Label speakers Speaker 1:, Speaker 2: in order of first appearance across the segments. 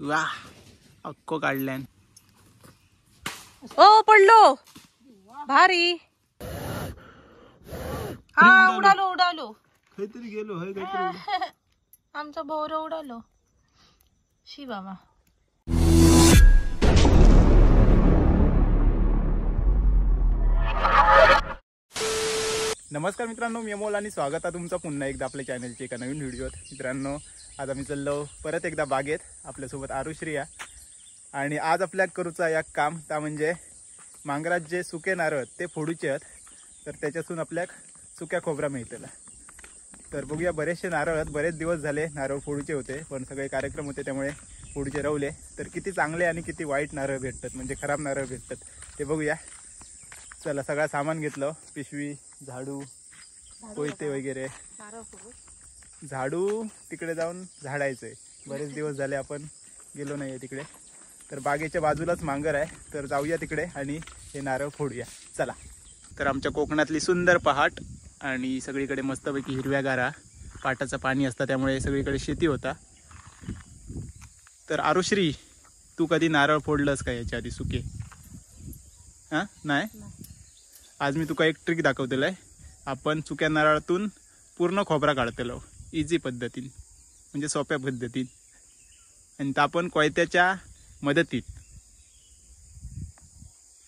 Speaker 1: वा अक्को काढल्यान.
Speaker 2: ओ पडलो भारी. हा उडालो उडालो
Speaker 1: काहीतरी गेलो हाय काहीतरी.
Speaker 2: आमचा बोर उडालो. शी बाबा.
Speaker 1: नमस्कार मित्रांनो, मी अमोल आणि स्वागत आहे तुमचं पुन्हा एकदा आपल्या चॅनलच्या एका नवीन व्हिडिओत. मित्रांनो, आज आम्ही चाललो परत एकदा बागेत. आपल्यासोबत आरुश्री आहे आणि आज आपल्याक करूचा या काम ता म्हणजे मांगरात जे सुके नारळ ते फोडूचे आहेत. तर त्याच्यातून आपल्याक सुक्या खोबरा मिळतला. तर बघूया, बरेचसे नारळ आहेत. बरेच दिवस झाले नारळ फोडूचे होते, पण सगळे कार्यक्रम होते त्यामुळे फोडूचे रावले. तर किती चांगले आणि किती वाईट नारळ भेटतात, म्हणजे खराब नारळ भेटतात ते बघूया. चला, सगळं सामान घेतलं, पिशवी, झाडू, कोयते वगैरे. झाडू तिकडे जाऊन झाडायचंय. बरेच दिवस झाले आपण गेलो नाही आहे तिकडे. तर बागेच्या बाजूलाच मांगर आहे, तर जाऊया तिकडे आणि हे नारळ फोडूया. चला. तर आमच्या कोकणातली सुंदर पहाट आणि सगळीकडे मस्तपैकी हिरव्यागारा, पाटाचं पाणी असतं त्यामुळे सगळीकडे शेती होता. तर आरुश्री, तू कधी नारळ फोडलंस का याच्या आधी सुके? हां नाही. आज मी तुका एक ट्रिक दाखवतेलं आहे. आपण सुक्या नारळातून पूर्ण खोबरा काढतेलो इझी पद्धतीन, म्हणजे सोप्या पद्धतीन. आणि तर आपण कोयत्याच्या मदतीत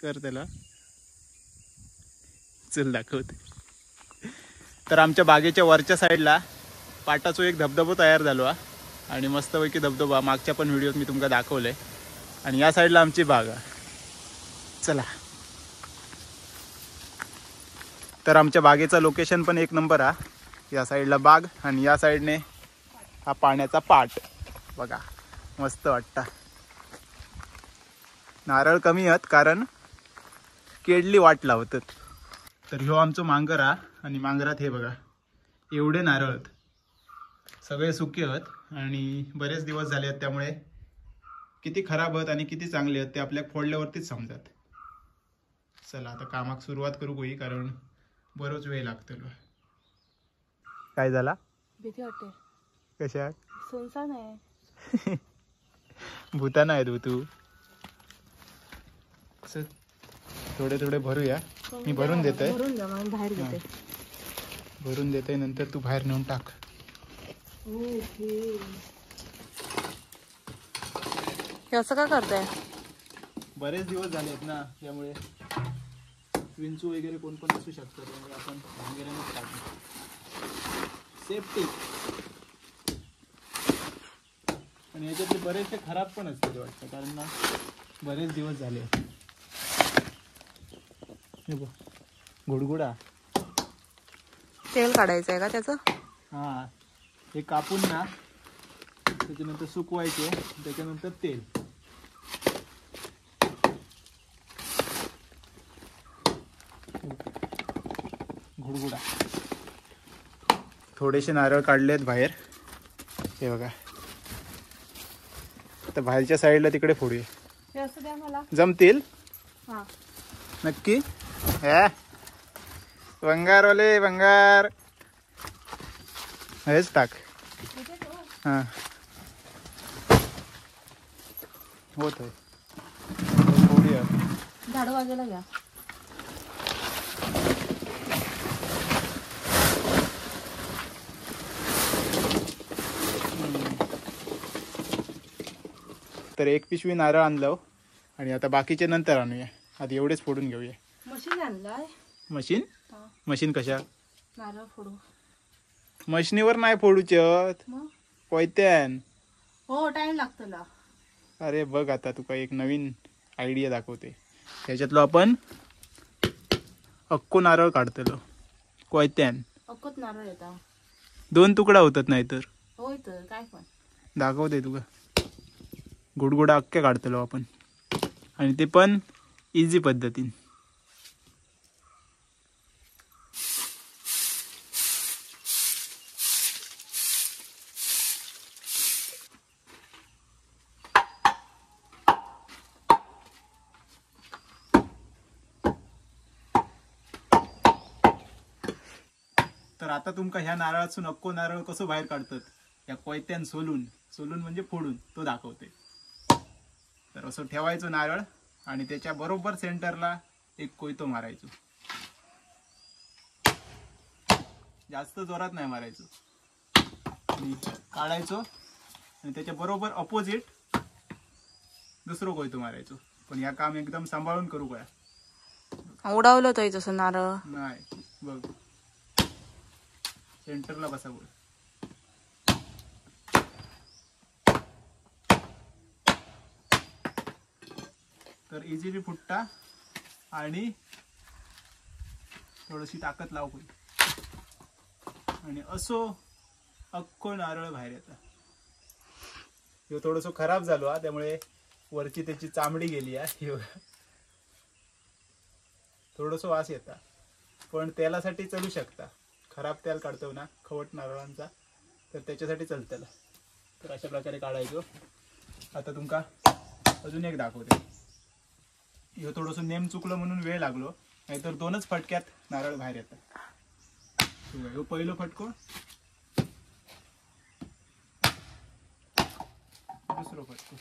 Speaker 1: कर त्याला. चल दाखवते. तर आमच्या बागेच्या वरच्या साईडला पाटाचा एक धबधबा तयार झालो हा. आणि मस्तपैकी धबधबा मागच्या पण व्हिडिओत मी तुमका दाखवलंय. आणि या साईडला आमची बाग आहे. चला. तर आमच्या बागेचं लोकेशन पण एक नंबर आहे. या साईडला बाग आणि या साईडने हा पाण्याचा पाट बघा, मस्त वाटतं. नारळ कमी आहेत कारण केडली वाट लावतात. तर ह्यो आमचं मांगर आहे आणि मांगरात हे बघा एवढे नारळ आहेत. सगळे सुके आहेत आणि बरेच दिवस झाले आहेत, त्यामुळे किती खराब आहेत आणि किती चांगले आहेत ते आपल्या फोडल्यावरतीच समजतात. चला आता कामाक सुरुवात करू होई, कारण बरोच वेळ लागतो. काय झाला?
Speaker 2: भीती वाटते.
Speaker 1: कशा?
Speaker 2: सुनसान आहे.
Speaker 1: भूताना आहे तू. थोडे थोडे भरूया. मी भरून देतोय.
Speaker 2: बाहेर घेते.
Speaker 1: भरून देतोय, नंतर तू बाहेर नेऊन टाक.
Speaker 2: असं का करताय? बरेच
Speaker 1: दिवस झाले आहेत ना, त्यामुळे विंचू वगैरे कोण पण असू शकतं, त्यामुळे आपण भांगेऱ्यानेच टाकतो. सेफ्टी. आणि याच्यातले बरेचसे खराब पण असतात वाटतं, कारण ना बरेच दिवस झाले. हे बघ, गुडगुडा.
Speaker 2: तेल काढायचं आहे का त्याचं?
Speaker 1: हां, हे कापून ना त्याच्यानंतर सुकवायचे, त्याच्यानंतर तेल. गुडगुडा. थोडेसे नारळ काढलेत बाहेर, हे बघा. तर बाहेरच्या साईडला तिकडे फोडूया.
Speaker 2: असं द्या मला.
Speaker 1: जमतील
Speaker 2: हां
Speaker 1: नक्की. हे भंगारवाले भंगार. हेच टाक. हां होत आहे. फोडूया.
Speaker 2: झाडू वाजायला घ्या.
Speaker 1: तर एक पिशवी नारळ आणलं आणि आता बाकीचे नंतर आणूया. आधी एवढेच फोडून घेऊया.
Speaker 2: मशीन आणलाय.
Speaker 1: मशीन? मशीन कशा?
Speaker 2: नारळ फोडू.
Speaker 1: मशीनीवर नाही फोडूचे, कोयत्यान.
Speaker 2: हो, टाइम लागतो ना.
Speaker 1: अरे बघ, आता तुका एक नवीन आयडिया दाखवते. ह्याच्यातलो आपण अक्को नारळ काढतलो कोयत्यान.
Speaker 2: अक्कोत नारळ येतात.
Speaker 1: 2 तुकडा होतात नाही तर.
Speaker 2: होय तर काय पण
Speaker 1: दाखवते तुका. गुडगुडा अक्के काढतलो आपण, आणि ते पण इझी पद्धतीन. तर आता तुमका ह्या नारळातून अक्को नारळ कसं बाहेर काढतात या कोयत्यान सोलून म्हणजे फोडून तो दाखवते. तर असं ठेवायचो नारळ आणि त्याच्या बरोबर सेंटरला एक कोयतो मारायचो. जास्त जोरात नाही मारायचो. आणि काढायचो आणि त्याच्या बरोबर अपोजिट दुसरं कोयतो मारायचो. पण या काम एकदम सांभाळून करू काय.
Speaker 2: उडवलं तो तसं नारळ
Speaker 1: नाही बघ सेंटरला बसा बोल. तर इझिली फुटता आणि थोडीशी ताकद लाव होईल आणि असो अख्खो नारळ बाहेर येतात. ह्यो थोडंसं खराब झालो हा, त्यामुळे वरची त्याची चामडी गेली आहे. थोडंसं वास येता पण तेलासाठी चलू शकता. खराब तेल काढतो ना खवट नारळांचा तर त्याच्यासाठी चलतला. तर अशा प्रकारे काढायचो. आता तुमका अजून एक दाखवते. ह्यो थोडंसं नेम चुकलं म्हणून वेळ लागलो, नाहीतर 2च फटक्यात नारळ बाहेर येतात. ह्यो पहिलं फटको, दुसरं फटको.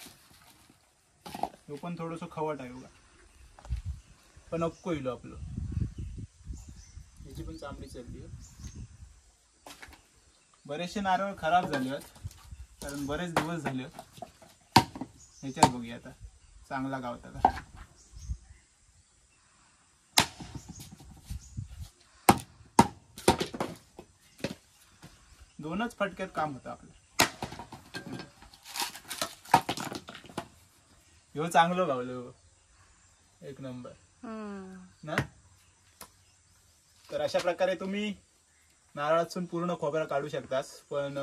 Speaker 1: ह्यो पण थोडंसं खवट आहे बघा, पण अक्को इलो आपलं. याची पण चांबडी चलली. बरेचसे नारळ खराब झाले कारण बरेच दिवस झाले. ह्याच्यात बघूया आता चांगला गावता का. दोनच फटक्यात काम होतं आपलं. ह्यो चांगलं गावलं, एक नंबर ना. तर अशा प्रकारे तुम्ही नारळातून पूर्ण खोबरा काढू शकतास. पण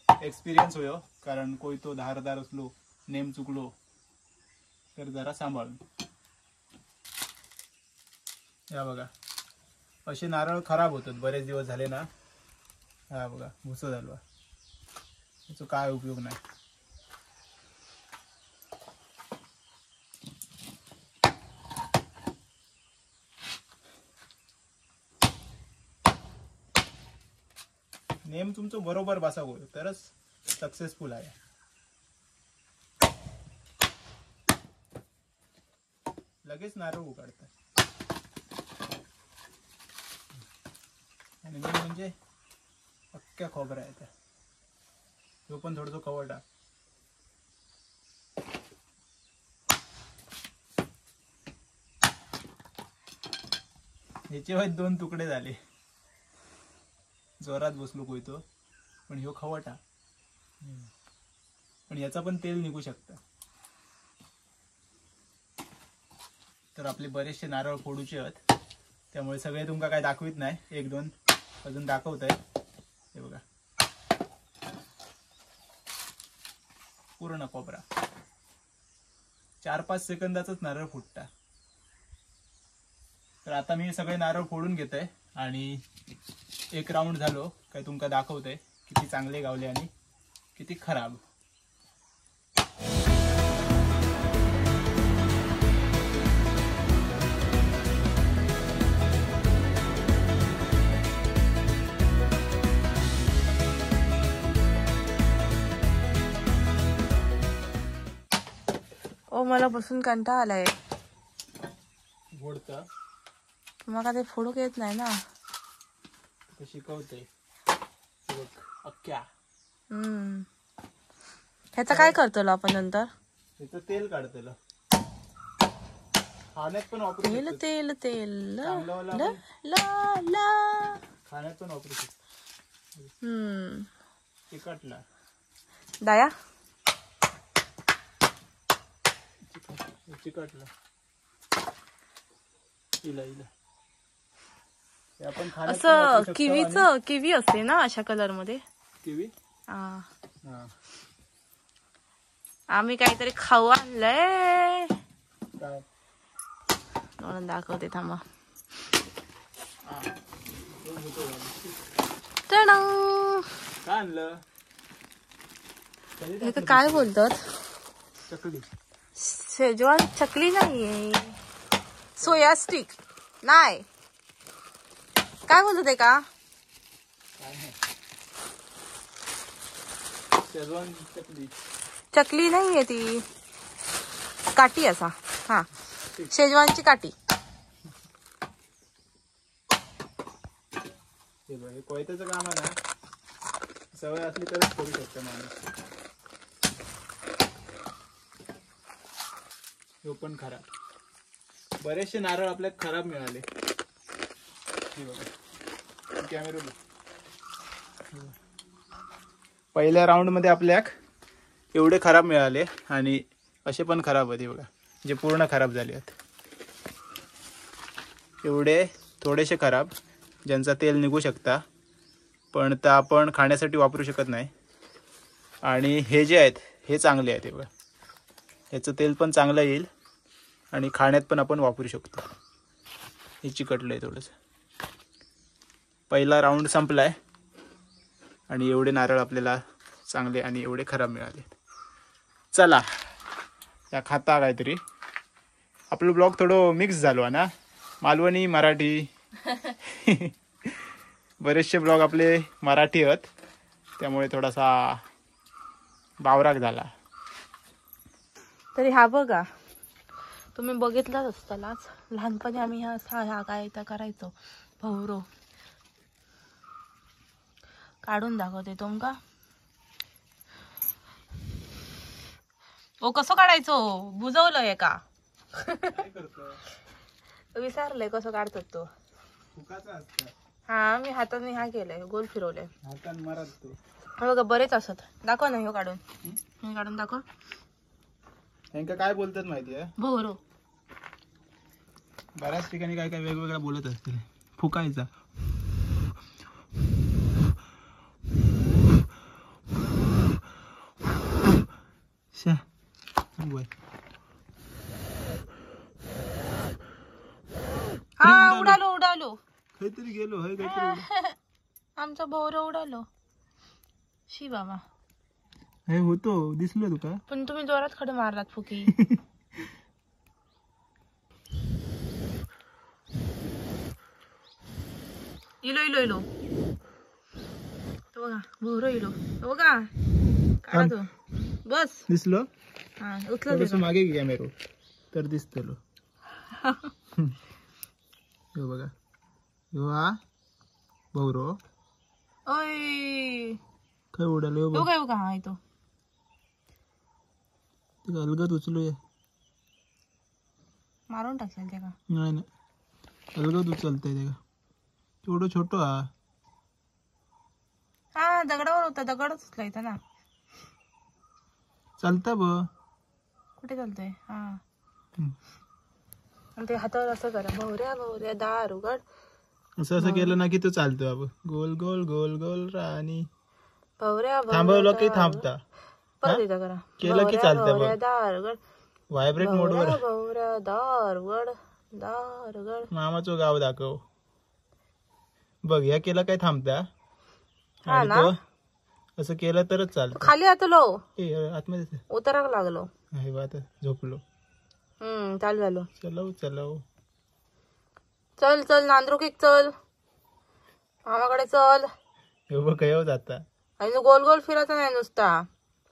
Speaker 1: एक्सपिरियन्स होयो, कारण कोयतो धारदार असलो, नेम चुकलो तर जरा सांभाळून. या बघा असे नारळ खराब होतात बरेच दिवस झाले ना. हा बघा भुसं झालो, याचा काय उपयोग नाही. नेम तुमचं बरोबर बसावं तरच सक्सेसफुल आहे. लगेच नारळ उघडतात. आणि मेन म्हणजे अख्ख्या खोबरा आहे. तो पण थोडंसं खवटा. ह्याचे वाईट 2 तुकडे झाले. जोरात बसलो कोयतो, पण ह्यो खवटा. पण याचा पण तेल निघू शकतं. तर आपले बरेचसे नारळ फोडूचे आहेत, त्यामुळे सगळे तुमका काय दाखवित नाही. 1-2 अजून दाखवत आहे. हे बघा पूर्ण कोबरा 4-5 सेकंदाचाच नारळ फुटता. तर आता मी सगळे नारळ फोडून घेतोय आणि एक राऊंड झालो काय तुमका दाखवतोय किती चांगले गावले आणि किती खराब.
Speaker 2: ओ मला बसून कंटाळा आलाय.
Speaker 1: फोडता
Speaker 2: मला ते फोडूक येत नाही ना.
Speaker 1: शिकवते अख्ख्या.
Speaker 2: ह्याचं काय करतो आपण नंतर?
Speaker 1: त्याचं तेल काढतेल. खाण्यात पण वापरू
Speaker 2: तेल
Speaker 1: शकतो.
Speaker 2: तेल तेल
Speaker 1: चांगलंवाला
Speaker 2: ला
Speaker 1: आपण
Speaker 2: ला ला.
Speaker 1: खाण्यात पण वापरू शकतो. चिकटला
Speaker 2: दाया
Speaker 1: चिकटला इला इला. हे आपण खाण्यात पण वापरू
Speaker 2: असं
Speaker 1: शकतो.
Speaker 2: किवीचं किवी असते ना अशा कलर मध्ये.
Speaker 1: किवी
Speaker 2: हा.
Speaker 1: हा
Speaker 2: आम्ही काहीतरी खाऊ आणलंय
Speaker 1: काय
Speaker 2: म्हणून दाखवते थांबा.
Speaker 1: हा
Speaker 2: टडंग.
Speaker 1: काय आणलं?
Speaker 2: हे काय बोलतात?
Speaker 1: चकली.
Speaker 2: शेजवान चकली नाहीये, सोया स्टिक नाही. काय बोलतो ते का?
Speaker 1: काय नाही शेजवान चकली.
Speaker 2: चकली नाहीये ती. काठी असा हा शेजवानची काठी.
Speaker 1: हे बघ, हे कोयत्याचं काम आहे ना, सवय असली तरच करू शकतो माणूस. हे पण खराब, बरेचसे नारळ आपल्याला खराब मिळाले. हे बघा कॅमेरा, पहिल्या राऊंड मध्ये आपल्याक एवढे खराब मिळाले आणि असे पण खराब होते बघा, जे पूर्ण खराब झाले आहेत. एवढे थोडेसे खराब ज्यांचा तेल निघू शकता, पण तर आपण खाण्यासाठी वापरू शकत नाही. आणि हे जे आहेत हे चांगले आहेत. हे बघा, ह्याचं तेल पण चांगलं येईल आणि खाण्यात पण आपण वापरू शकतो. हे चिकटलं आहे थोडंसं. पहिला राऊंड संपला आहे आणि एवढे नारळ आपल्याला चांगले आणि एवढे खराब मिळाले. चला या खाता काहीतरी. आपलं ब्लॉग थोडं मिक्स झालो ना, मालवणी मराठी. बरेचसे ब्लॉग आपले मराठी आहेत, त्यामुळे थोडासा बावराक झाला.
Speaker 2: तरी हा बघा, तुम्ही बघितलंच असतालाच, लहानपणी आम्ही ह्या काय इथं करायचो. भवरो काढून दाखवते तुमका. ओ कसं काढायचो, बुजवलंय का? विसरलंय कसं काढतात तो. हा मी हाताने हा केलंय, गोल फिरवलंय. बघा बरेच असत. दाखव ना, हे काढून, हे काढून दाखव.
Speaker 1: यांका काय बोलतात माहितीये?
Speaker 2: भवरो.
Speaker 1: बऱ्याच ठिकाणी काय काय वेगवेगळ्या बोलत असतील. फुकायचा.
Speaker 2: हा उडालो उडालो.
Speaker 1: काहीतरी गेलो है, काहीतरी
Speaker 2: आमचा भवरो उडालो. शी बाबा,
Speaker 1: हे होतो दिसलो तुका,
Speaker 2: पण तुम्ही जोरात खडे मारलात फुकी. इलो इलो इलो, तो बघा भवरो इलो, तो बघा काढा तो. बस
Speaker 1: दिसलो.
Speaker 2: हा
Speaker 1: थोडंसं
Speaker 2: उचल
Speaker 1: मागे घे कॅमेरो तर दिसतलो. हो बघा, हो हा भवरो.
Speaker 2: ओय
Speaker 1: काय उडालो
Speaker 2: तो काय बघा, हा येतो.
Speaker 1: ते अलगद उचलूया.
Speaker 2: मारून टाकशील ते का?
Speaker 1: नाही नाही, अलगद उचलतंय ते का, तेवढं छोटं हा.
Speaker 2: हा दगडावर होता, दगडच उचलायचा ना.
Speaker 1: चालता ब
Speaker 2: कुठे चालतोय? हा आणि ते हातावर असं करा, भवऱ्या भवऱ्या दार उघड.
Speaker 1: असं असं केलं ना की तो चालतो. अब गोल गोल गोल गोल राणी.
Speaker 2: भवऱ्या
Speaker 1: थांबवलं की थांबता,
Speaker 2: परत एकदा करा.
Speaker 1: केलं की चालतं बघ.
Speaker 2: दार उघड,
Speaker 1: व्हायब्रेट मोडवर.
Speaker 2: भवऱ्या दार उघड, दार उघड.
Speaker 1: मामाचं गाव दाखव बघ. ह्या केलं काय थांबता,
Speaker 2: हा
Speaker 1: आणि
Speaker 2: ना,
Speaker 1: तो असं केलं तरच चालतं.
Speaker 2: खाली आतलो
Speaker 1: आतमध्ये
Speaker 2: उतराक लागलो.
Speaker 1: आहे बा, आता झोपलो.
Speaker 2: चालू झालो.
Speaker 1: चलव चलव,
Speaker 2: चल चल नांद्रुकीक चल, मामाकडे चल.
Speaker 1: हे बघ काय जाता.
Speaker 2: आणि गोल गोल फिरायचा नाही नुसता,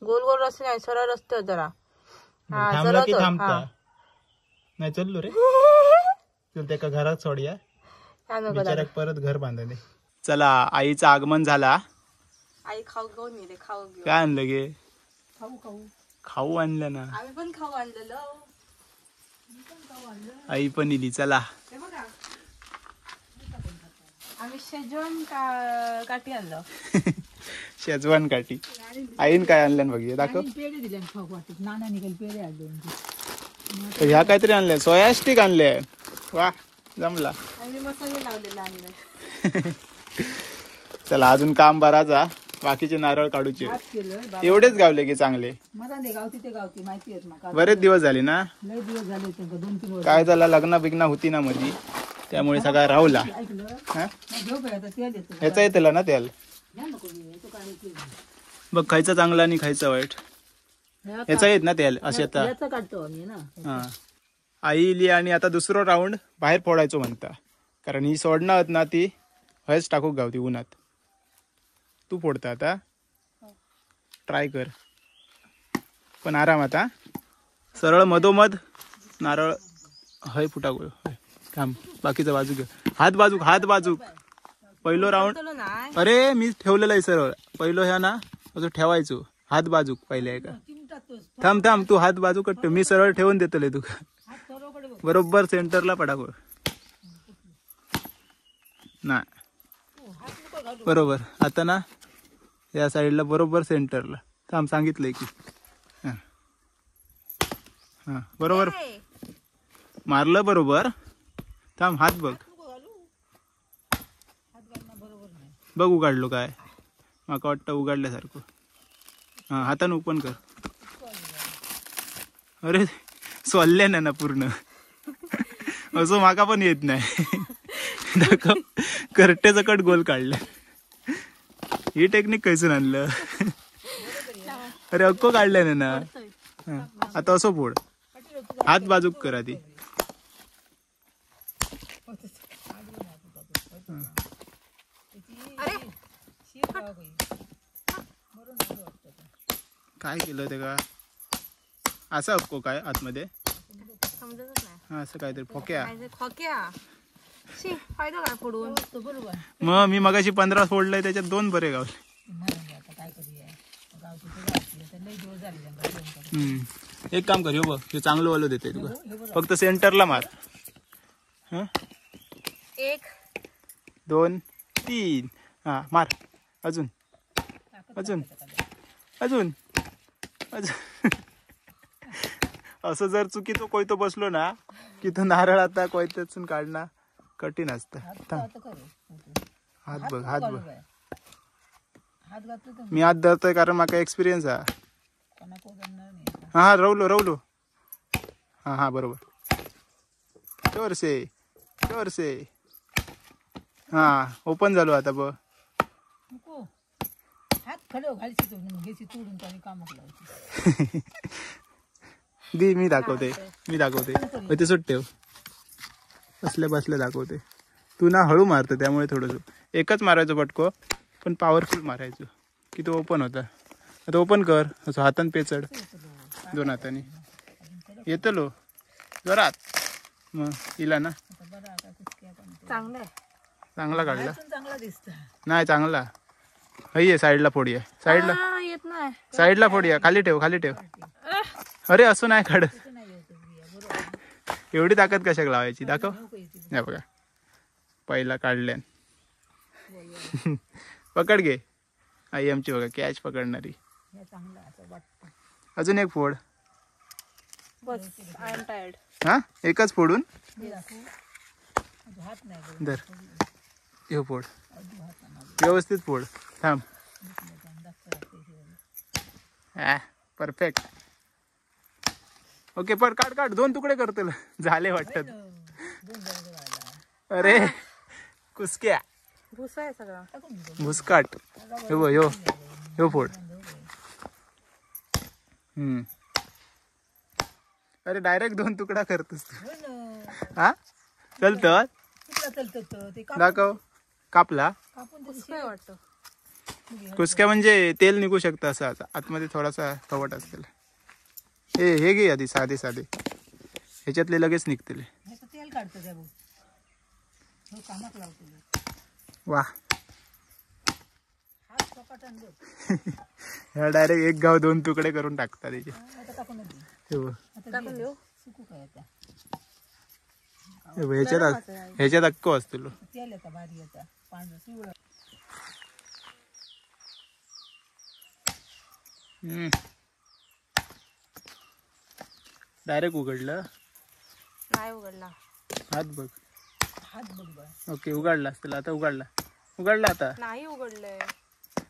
Speaker 2: गोल गोल रस्ते नाही, सरळ रस्ते जरा. हा
Speaker 1: थांबला
Speaker 2: सरळ
Speaker 1: की
Speaker 2: चल.
Speaker 1: थांबता नाही. चललो रे, चल त्या घरात सोडूया, बिचाराक परत घर बांधले. चला, आईचं आगमन झाला.
Speaker 2: आई खाऊ घेऊन येते, खाऊ घेऊन.
Speaker 1: काय आणलं गे?
Speaker 2: खाऊ खाऊ
Speaker 1: खाऊ आणलं ना,
Speaker 2: आम्ही पण खाऊ आणलेलो.
Speaker 1: आई पण इली. चला,
Speaker 2: हे बघा, आम्ही शेजवान काठी आणलं.
Speaker 1: शेजवान काठी. आईन काय आणलं बघ, दाखव.
Speaker 3: पेढे दिले खाऊ वाटत, नाना निघाल पेढे आणले.
Speaker 1: ह्या काहीतरी आणलंय, सोया स्टिक आणले. वा, जमला.
Speaker 2: आणि मसाले लावलेला आणलं.
Speaker 1: चला, अजून काम बराचा, बाकीचे नारळ काढूचे. एवढेच गावले की चांगले.
Speaker 3: मला ते गावती ते गावती माहिती आहेत मला.
Speaker 1: बरेच दिवस झाले ना.
Speaker 3: लय दिवस झाले होते, 2-3 वर्ष.
Speaker 1: काय झालं, लग्न बिग्न होती ना मधी, त्यामुळे सगळा राहुला.
Speaker 3: ऐकलं
Speaker 1: हा?
Speaker 3: घेऊ काय आता तेल येतं.
Speaker 1: ह्याचा येतला ना तेल.
Speaker 3: घ्या नको मी, तो काय तेल.
Speaker 1: बघ, खायचं चांगलं आणि खायचं वाईट. ह्याचा येत ना तेल असे आता.
Speaker 3: याचं काढतो आम्ही ना.
Speaker 1: हा, आई इली आणि आता दुसरं राऊंड बाहेर फोडायचो म्हणता, कारण ही सोडणं होत ना, ती हयच टाकूक गावती उन्हात. तू फोडता आता, ट्राय कर, पण आराम आता. सरळ मधोमध नारळ हय फुटागोळ थांब बाकीचा बाजू घे हात बाजूक पहिलो राऊंड
Speaker 2: चलो नाही
Speaker 1: अरे मी ठेवलेला आहे सरळ पहिलो ह्या ना असं ठेवायचो हात बाजूक पहिले का थांब तू हात बाजू कट्ट मी सरळ ठेवून देतले तुका बरोबर सेंटरला पडागोळ नाही बरोबर आता ना या साईडला बरोबर सेंटरला थांब सांगितलंय की हा बरोबर मारलं बरोबर थांब हात बघ बघ उघडलो काय माका वाटतं उघडल्यासारखं हा हातानं ओपन कर अरे सोलले ना पूर्ण असं माका पण येत नाही दाखव करटे सकट गोल काढले ही टेक्निक कैसून आणलं अरे अक्को काढले ना हा, आता असं फोड हात बाजूक कर आधी
Speaker 2: अरे
Speaker 1: काय केलं ते का असं अक्को काय आतमध्ये
Speaker 2: समजतच नाही
Speaker 1: हा असं काहीतरी फोक्या
Speaker 2: काय ते खोक्या शी फायदा काय पडून
Speaker 3: बरोबर
Speaker 1: मग मी मगाशी 15 फोडलंय त्याच्यात 2 बरे गावले
Speaker 3: आता काय करूया गावची तर लई दिवस झाले
Speaker 1: एक काम कर हो बघ हे चांगलं वालं देते तुला फक्त सेंटरला मार हं
Speaker 2: 1
Speaker 1: 2 3 हा मार अजून अजून अजून अजून असं जर चुकीचं कोयतो बसलो ना की तो नारळ आता कोयत्यातून काढणं कठीण असतं हात बघ
Speaker 3: हात घातलं तर
Speaker 1: मी हात धरतोय कारण माका एक्सपिरियन्स हा
Speaker 3: कोणाको जमणार नाही
Speaker 1: हा रवलो हा बरोबर चोरसे हा ओपन झालो आता बघ
Speaker 3: नको हात खडो घालशी तो घ्यायची तोडून काही कामात लावायची
Speaker 1: दी मी दाखवते ते सुट ठेव बसल्या दाखवते तू ना हळू मारतो त्यामुळे थोडंसं एकच मारायचो पटको पण पॉवरफुल मारायचो की तो ओपन होता आता ओपन कर असं हातान पेचड 2 हाताने येतलो जोरात मग इला ना
Speaker 2: चांगलं आहे
Speaker 1: चांगला काढला
Speaker 3: चांगला दिसत
Speaker 1: नाही चांगला हय साईडला फोडूया साईडला
Speaker 2: येत नाही
Speaker 1: साईडला फोडूया खाली ठेव अरे असं नाही काढ एवढी ताकद कशाक लावायची दाखव नाही बघा पहिला काढल्यान पकड घे आई आमची बघा कॅच पकडणारी अजून एक फोड
Speaker 2: बस आय एम टायर्ड
Speaker 1: हा एकच फोडून
Speaker 3: हात नाही
Speaker 1: धर हे फोड व्यवस्थित फोड थांब परफेक्ट ओके पर काढ 2 तुकडे करतो झाले वाटत अरे कुसक्या
Speaker 2: भुसा आहे सगळा
Speaker 1: भुसकाट यो फोड अरे डायरेक्ट 2 तुकडा करतोस तू हा चलत दाखव कापला
Speaker 2: काय वाटतं
Speaker 1: कुसक्या म्हणजे तेल निघू शकतं असं आता आतमध्ये थोडासा कवट असतील हे घे आधी साधे ह्याच्यातले लगेच निघतील
Speaker 3: तेल काढतो त्या बघ कामात लावतो
Speaker 1: वा
Speaker 3: हात सपाटन
Speaker 1: ह्या डायरेक्ट एक गाव 2 तुकडे करून टाकतात त्याचे
Speaker 3: आता टाकून दे
Speaker 1: हे बघ.
Speaker 2: टाकून देऊ
Speaker 3: सुकू काय आता
Speaker 1: हे बघ, ह्याच्यात अक्को असतो
Speaker 3: तेल येतं भारी येतं पांढरं पिवळं
Speaker 1: डायरेक्ट उघडलं
Speaker 2: नाही उघडला
Speaker 1: हात बघ
Speaker 3: बघ
Speaker 1: ओके उघडला असतील आता उघडला आता
Speaker 2: नाही उघडलंय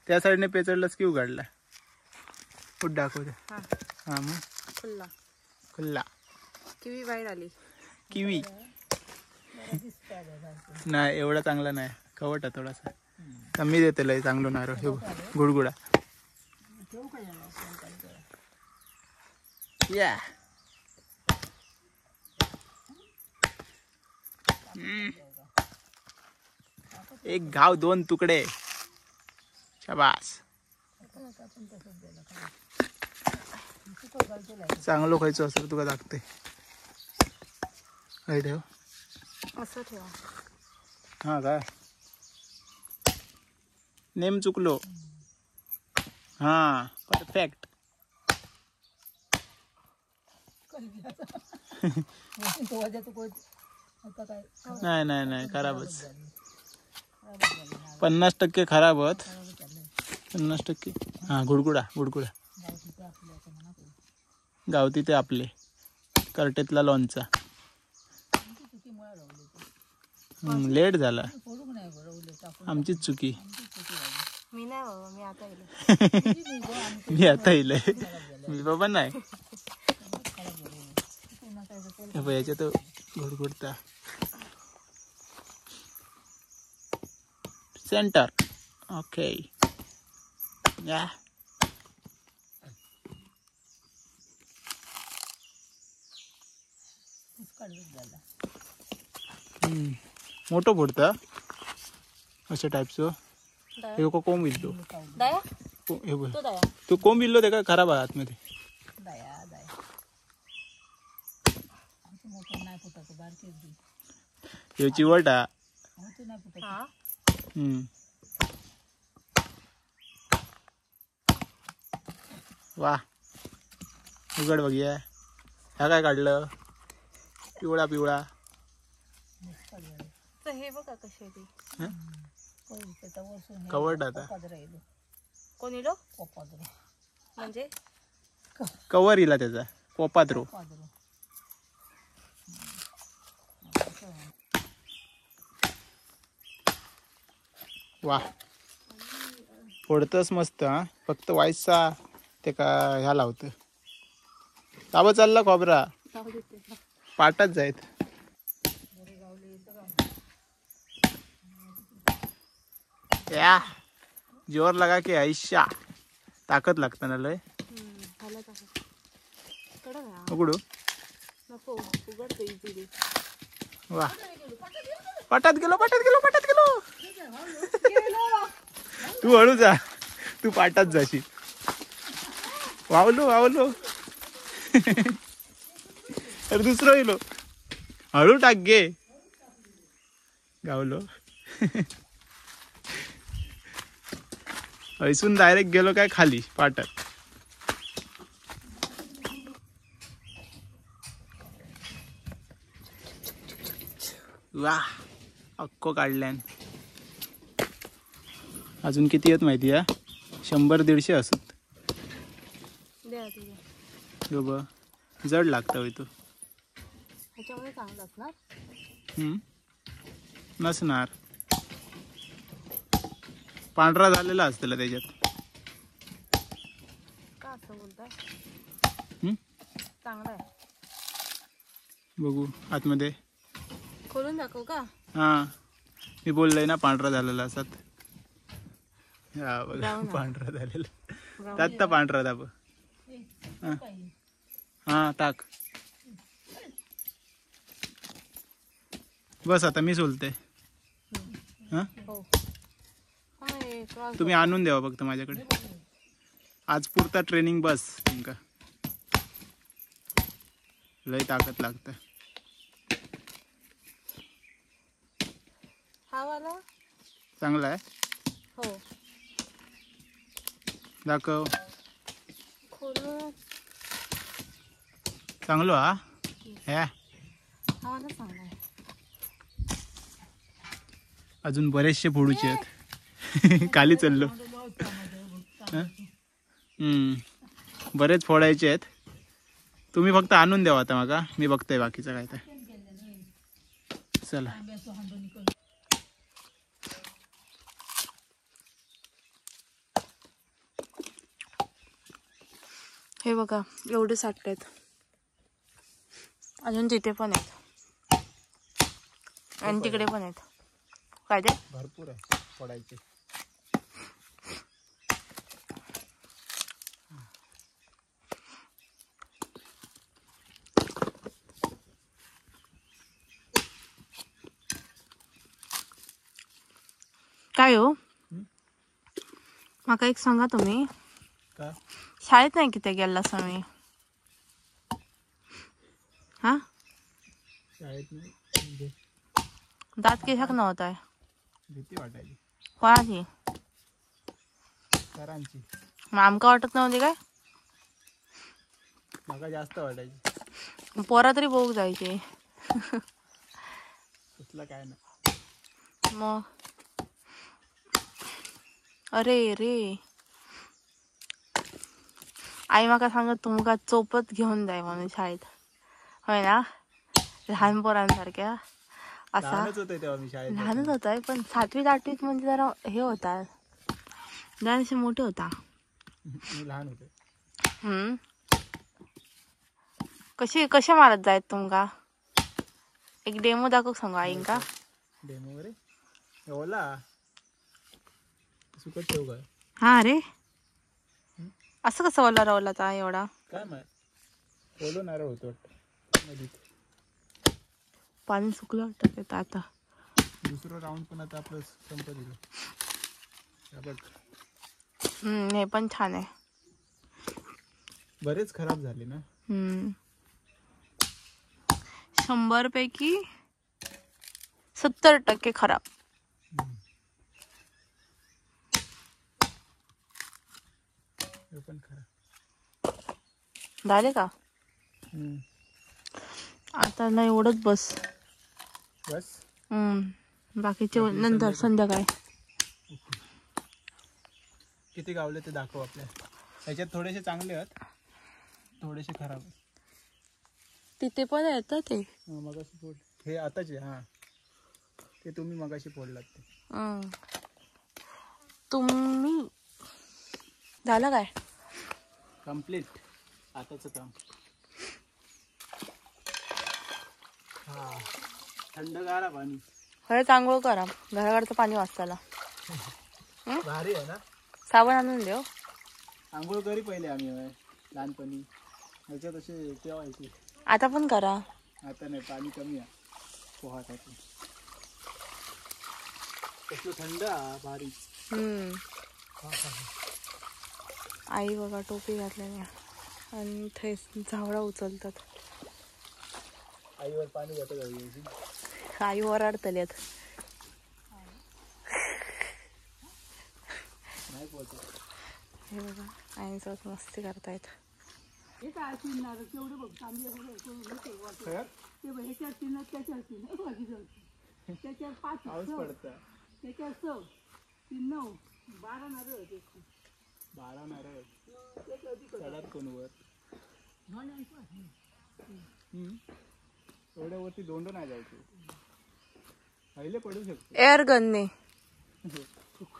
Speaker 1: त्या साईडने पेचडलंच की उघडला कुठ दाखवते
Speaker 2: हा
Speaker 1: हा मग
Speaker 2: खुल्ला
Speaker 1: खुल्ला
Speaker 2: किवी बाहेर आली
Speaker 1: किवी नाही एवढा चांगला नाही खवटा थोडासा कमी देते चांगलं नारळ हे गुडगुडा या एक घाव 2 तुकडे शाबास
Speaker 3: सुकं घालतो लायक.
Speaker 1: चांगलं खायचं असं तुका लागते काय ठेव
Speaker 2: असं ठेवा.
Speaker 1: हा काय नेम चुकलो हा परफेक्ट
Speaker 3: तो वजाचं कोण आता काय
Speaker 1: नाही नाही नाही खराबच
Speaker 3: झाली. खराबच झाली ना.
Speaker 1: 50% खराबच
Speaker 3: खराबच झालं.
Speaker 1: 50% हा गुडगुडा गुडगुडा
Speaker 3: गावठी ते आपलं असं म्हणा तू.
Speaker 1: गावती ते आपले करटेतला लोणचा
Speaker 3: आमची चुकी मुळा लावली ते.
Speaker 1: लेट झाला
Speaker 3: सोडूक नाही रवले टाकून.
Speaker 1: आमचीच चुकी
Speaker 3: आमचीच चुकी झाली.
Speaker 2: मी नाही बाबा, मी आता गेले.
Speaker 3: तुझी नाही गं, आमची
Speaker 1: मी आता येईल
Speaker 3: खराब झालं.
Speaker 1: मी बाबा नाही
Speaker 3: खराब झालं. पुन्हा काय होतं?
Speaker 1: हे बघ, याच्यात गुडगुडता सेंटर ओके या
Speaker 3: कडवीत झाला.
Speaker 1: मोठं फोडता अशा टाईपचं
Speaker 2: दया
Speaker 1: हे कोंब इल्लो
Speaker 2: दया
Speaker 1: हे बघ
Speaker 2: तो दया
Speaker 1: तू कोंब इल्लो ते काय खराब आहे आतमध्ये
Speaker 3: दया दया आमचं मोठं नाही फुटायचं बारकेच दे.
Speaker 1: हे चिवटा
Speaker 3: आमचं नाही फुटायचं.
Speaker 2: हा
Speaker 1: वा उघड बघूया ह्या काय काढलं पिवळा पिवळा
Speaker 3: नुसतं झालं.
Speaker 2: तर हे बघा कशी आहे ती.
Speaker 1: हं?
Speaker 3: होय, त्याचा वरसून हे
Speaker 1: कवट आता
Speaker 3: कोपात राहिलो.
Speaker 2: कोण इलो
Speaker 3: कोपात राहिलो.
Speaker 2: म्हणजे
Speaker 1: कवर इला त्याचा पोपात्रो
Speaker 3: कोपात राहिलो.
Speaker 1: वा फोडतच मस्त हा फक्त वायसा ते का ह्या लावतं ताबा चालला खोबरा
Speaker 2: जाऊ देते.
Speaker 1: पाटात जायत या जोर लगा की आयुष्या ताकद लागतं ना लय
Speaker 2: झालं का कडक आहे.
Speaker 1: उघडू
Speaker 2: नको उघडते इझिली.
Speaker 1: वा पाटात गेलो पाटात गेलो पाटात गेलो तू हळू जा तू पाटात जाशील वावलो वावलो अरे दुसरं येलो हळू टाक गे गावलो ऐसून डायरेक्ट गेलो काय खाली पाटात वा अक्को काढल्यान अजून किती आहेत माहिती आहे 100-150 असत
Speaker 2: द्या तुझ्या
Speaker 1: हो बा जड लागतं होय तो
Speaker 2: ह्याच्यामुळे चांगलं असणार.
Speaker 1: नसणार पांढरा झालेला असतं त्याच्यात
Speaker 2: का असं बोलताय.
Speaker 1: हम्म?
Speaker 2: चांगलं आहे.
Speaker 1: बघू आतमध्ये
Speaker 2: खोलून दाखव का.
Speaker 1: हा मी बोललोय ना पांढरा झालेला असत हा बघा
Speaker 2: Brown आहे.
Speaker 1: पांढरा झालेला
Speaker 2: Brown
Speaker 1: त्यात तर पांढरा दाब हा टाक बस आता मी सोलते हा
Speaker 2: हो. हा, हे क्रॉस
Speaker 1: तुम्ही आणून द्यावा फक्त माझ्याकडे आज पुरता ट्रेनिंग बस तुमका लय ताकद लागतं
Speaker 2: हा वाला
Speaker 1: चांगला आहे
Speaker 2: हो
Speaker 1: दाखव
Speaker 2: खोलून
Speaker 1: चांगलो हा ह्या
Speaker 2: हा वाला चांगला आहे.
Speaker 1: अजून बरेचसे फोडूचे आहेत खाली चाललो बरेच फोडायचे आहेत तुम्ही फक्त आणून द्यावा आता माका मी बघतोय बाकीचं काय तर चला
Speaker 2: हे बघा एवढे साठले आहेत अजून तिथे पण आहेत आणि तिकडे पण आहेत. काय ते
Speaker 1: भरपूर आहे फोडायचे
Speaker 2: काय हो माका एक सांगा तुम्ही
Speaker 1: का
Speaker 2: शाळेत नाही किती गेला मी
Speaker 1: शाळेत नाही म्हणजे
Speaker 2: दात केशाक नव्हता
Speaker 1: भीती वाटायची
Speaker 2: कोणाची
Speaker 1: सरांची.
Speaker 2: मग आमका वाटत नव्हती काय
Speaker 1: मला जास्त वाटायची.
Speaker 2: पोरा तरी बोग जायचे
Speaker 1: कुठलं काय नाही.
Speaker 2: मग अरे रे आई माका सांगत तुमका चोपत घेऊन जाय म्हणून शाळेत होय ना लहान पोरांसारख्या असा
Speaker 1: लहानच होते तेव्हा मी शाळेत.
Speaker 2: लहानच होता पण 7वीत 8वीत म्हणजे जरा हे होता जराशे मोठे होता.
Speaker 1: मी लहान होते.
Speaker 2: हम्म कसे मारत जायत तुमका एक डेमो दाखव सांगू आईंका.
Speaker 1: डेमो रे ओला सुकट ठेव काय.
Speaker 2: हा रे असं कसं ओला रवलाचा एवढा
Speaker 1: काय माहित ओलो नारळ होतो नदीत.
Speaker 2: पाणी सुकलं वाटतं ते आता.
Speaker 1: दुसरं राऊंड पण आता आपलं संपत दिलं. बघ
Speaker 2: हे पण छान आहे.
Speaker 1: बरेच खराब झाले ना.
Speaker 2: 100 पैकी 70% खराब.
Speaker 1: हे पण खराब
Speaker 2: झाले का आता नाही एवढंच बस.
Speaker 1: बस
Speaker 2: बाकीचे नंतर संध्याकाळी.
Speaker 1: किती गावले ते दाखव आपल्या. त्याच्यात थोडेसे चांगले आहेत थोडेसे खराब आहेत.
Speaker 2: तिथे पण येतं ते
Speaker 1: मगाशी फोड हे आताचे. हा ते तुम्ही मगाशी फोडलात ते.
Speaker 2: तुम्ही झालं काय
Speaker 1: कम्प्लीट आताचं काम. हा थंडगार पाणी
Speaker 2: खरंच आंघोळ करा घराकडचं पाणी वाचताला.
Speaker 1: भारी आहे ना.
Speaker 2: साबण आणून देव.
Speaker 1: आंघोळ करी पहिले आम्ही लहानपणी ह्याच्यात असे ठेवायचे.
Speaker 2: आता पण करा.
Speaker 1: आता नाही पाणी कमी आहे पोहासाठी. कसलं थंड भारी.
Speaker 2: आई बघा टोपी घातल्याने आणि ते झावळा उचलतात.
Speaker 1: आईवर पाणी जातं गावी.
Speaker 2: आई ओरडतल्यात.
Speaker 1: नाही पोहत.
Speaker 2: हे बघा आईसोबत मस्ती करतायत.
Speaker 3: हे काय चिन्ह तेवढे बघ तांबे ते बघ ह्याच्यावर चिन्ह त्याच्यावर चिन्ह त्याच्यावर 5
Speaker 1: पाऊस पडता
Speaker 3: त्याच्यावर 6 3 9 12 नारळ होते.
Speaker 1: 12 नारळ चढात कोण वर. एवढ्या वरती दोंड नाही जायचे. पहिले पडू शकतो.
Speaker 2: एअर गनने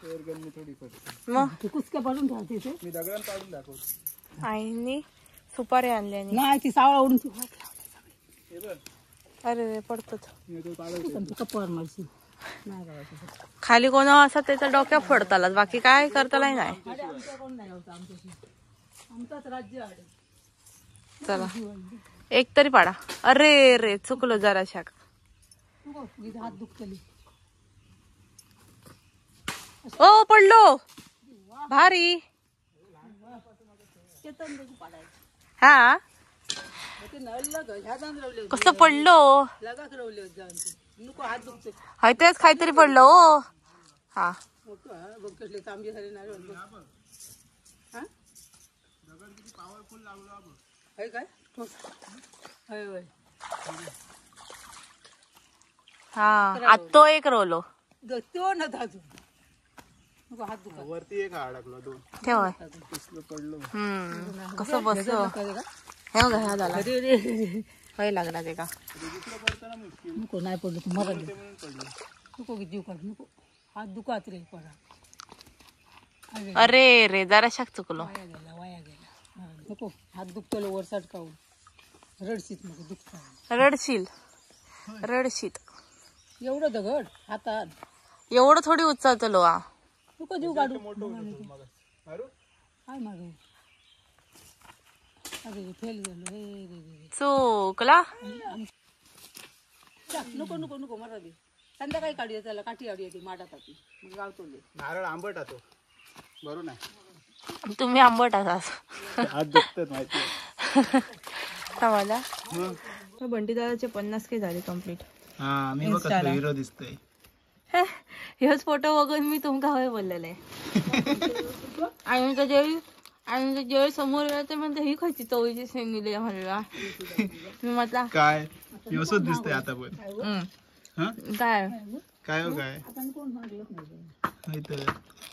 Speaker 1: एअर गनने थोडी पडते.
Speaker 2: मग
Speaker 3: ते कुचक्या भरून ठेवते ते.
Speaker 1: मी दगडान काढून दाखवतो.
Speaker 2: आईनी सुपारी आणल्याने.
Speaker 3: नाही ती सावळा उडून
Speaker 1: हे बघ
Speaker 2: अरे रे पडतात.
Speaker 1: मी तो काढायचं.
Speaker 3: कपावर मारशी नाही गावाचं.
Speaker 2: खाली कोणा असं त्याच्या डोक्यात फोडताला बाकी काय करताला नाही.
Speaker 3: आमच्या कोण नाही गावचं आमच्याशी. आमचाच राज्य आहे.
Speaker 2: चला एक तरी पाडा. अरे रे चुकलो जरा शाक.
Speaker 3: हात दुखतली.
Speaker 2: ओ पडलो भारी. हा कसं पडलो
Speaker 3: नको हात दुखते.
Speaker 2: हाय तेच काहीतरी पडलं ओ. हा
Speaker 3: बघ कसले तांबे झाले नाही काय होय होय.
Speaker 2: हा आत्तो एक रोलो
Speaker 3: तो ना अजून नको हात दुखा.
Speaker 1: वरती एक अडकलो 2
Speaker 2: ठेव.
Speaker 1: कसलं पडलो.
Speaker 2: कसं बसलो हे बघा ह्या झाला होय लागला ते का.
Speaker 3: नको नाही पडलो तू मला नको जीव काढ नको हात दुखात रे पडा.
Speaker 2: अरे रे जरा शाक चुकलो.
Speaker 3: वाया गेला नको हात दुखतलो वर सटकावून रडशीत नको दुखता.
Speaker 2: रडशीत
Speaker 3: एवढं दगड हातात
Speaker 2: एवढं थोडी उचलतलो हा.
Speaker 3: नको जीव काढू
Speaker 1: मारू
Speaker 3: काय मारू. अरे फेल गेलो रे रे रे.
Speaker 2: चुकला.
Speaker 3: नको नको नको मला दे. संध्याकाळी काढूया त्याला काठी काढूया ती माडात मग गावतो
Speaker 1: नारळ आंबट आतो बरोबर ना.
Speaker 2: तुम्ही आंबट असाच
Speaker 1: हात दुखतात माहिती
Speaker 2: मला बंटी दादाचे 50K झाले कम्प्लीट.
Speaker 1: हा मी बघ
Speaker 2: Insta ला.
Speaker 1: हिरो दिसतोय.
Speaker 2: हेच फोटो बघून मी तुमका हवे बोललेले. आणि जेव्हा समोर गेला तर म्हणते ही खायची चवळीची शेंगली म्हणला. मी म्हटलं
Speaker 1: काय व्यवस्थित दिसतोय आता पण. हा
Speaker 2: काय
Speaker 1: काय हो काय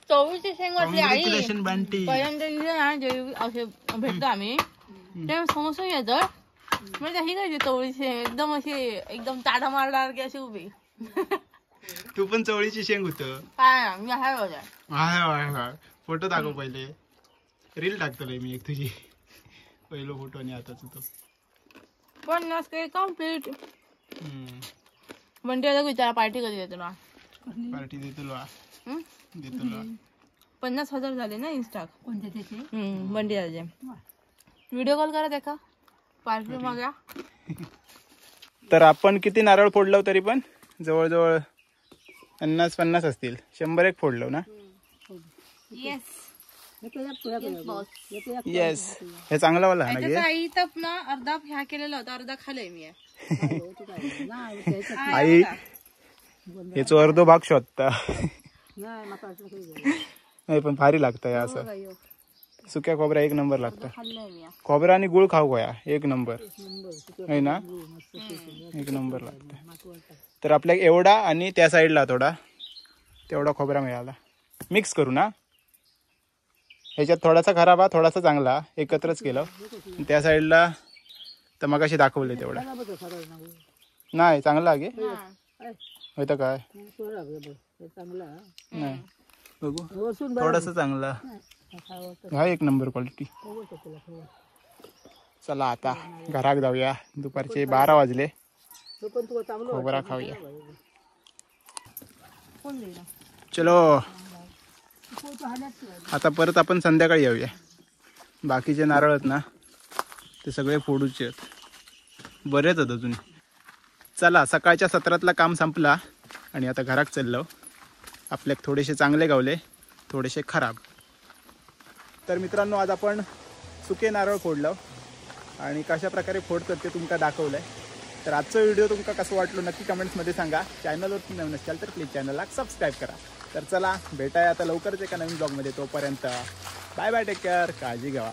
Speaker 2: चवळीची शेंग वाटली आई.
Speaker 1: Congratulations, बंटी.
Speaker 2: पहिल्यांदा गेले ना जेव्हा असे भेटतो आम्ही तेव्हा समोसा येतो म्हणजे ही खायची चवळीची शेंग एकदम अशी एकदम ताडा मारणार की अशी उभी.
Speaker 1: तू पण चवळीची शेंग होत.
Speaker 2: काय मी हाय बघा
Speaker 1: फोटो दाखव पहिले. रील टाकतोय मी एक तुझी पहिलो फोटो आणि आताच तो.
Speaker 2: 50K complete. बंटी आता विचारा पार्टी कधी देतो ना.
Speaker 1: पार्टी देतो
Speaker 2: हम्म?
Speaker 1: देतो
Speaker 2: 50,000 झाले ना इंस्टा.
Speaker 3: कोणते त्याचे
Speaker 2: बंटी दादाचे. व्हिडिओ कॉल करा देखा पार्टी मागा.
Speaker 1: तर आपण किती नारळ फोडलो तरी पण जवळजवळ 50 असतील. 100 फोडलो ना.
Speaker 2: येस
Speaker 1: येस हे चांगला वाला ना गे.
Speaker 2: आई तर ना अर्धा ह्या केलेला होता अर्धा खाल्लाय मी.
Speaker 1: आई याचो अर्धो भाग शोधता. नाही पण भारी लागतं असं. सुक्या खोबऱ्या एक नंबर लागतं.
Speaker 2: खाल्लंय मी.
Speaker 1: खोबरा आणि गुळ खाऊ गोया एक नंबर आहे ना. एक नंबर लागतं. तर आपल्या एवढा आणि त्या साईडला थोडा तेवढा खोबरा मिळाला. मिक्स करू ना. ह्याच्यात थोडासा खराब थोडासा चांगला एकत्रच केलं. त्या साईडला तर मग अशी दाखवले तेवढा नाही चांगला गे होतं काय नाही बघू थोडासा चांगला हा एक नंबर क्वालिटी. चला आता घरात जाऊया. दुपारचे 12 वाजले. खोबरा खाऊया. चलो आता परत आपण संध्याकाळी येऊया. बाकीचे नारळ आहेत ना ते सगळे फोडूचे आहेत. बरेच आहेत अजून. चला सकाळच्या सत्रातला काम संपला आणि आता घरात चाललो. आपल्याक थोडेसे चांगले गावले थोडेसे खराब. तर मित्रांनो आज आपण सुके नारळ फोडलं आणि कशा प्रकारे फोडतात ते तुमका दाखवलं आहे. तर आजचा व्हिडिओ तुमका कसं वाटलं नक्की कमेंट्समध्ये सांगा. चॅनलवर नवीन असाल तर प्लीज चॅनलला सबस्क्राईब करा. तर चला भेटाय आता लवकरच एका नवीन ब्लॉगमध्ये. तोपर्यंत बाय बाय टेक केअर. काळजी घ्या.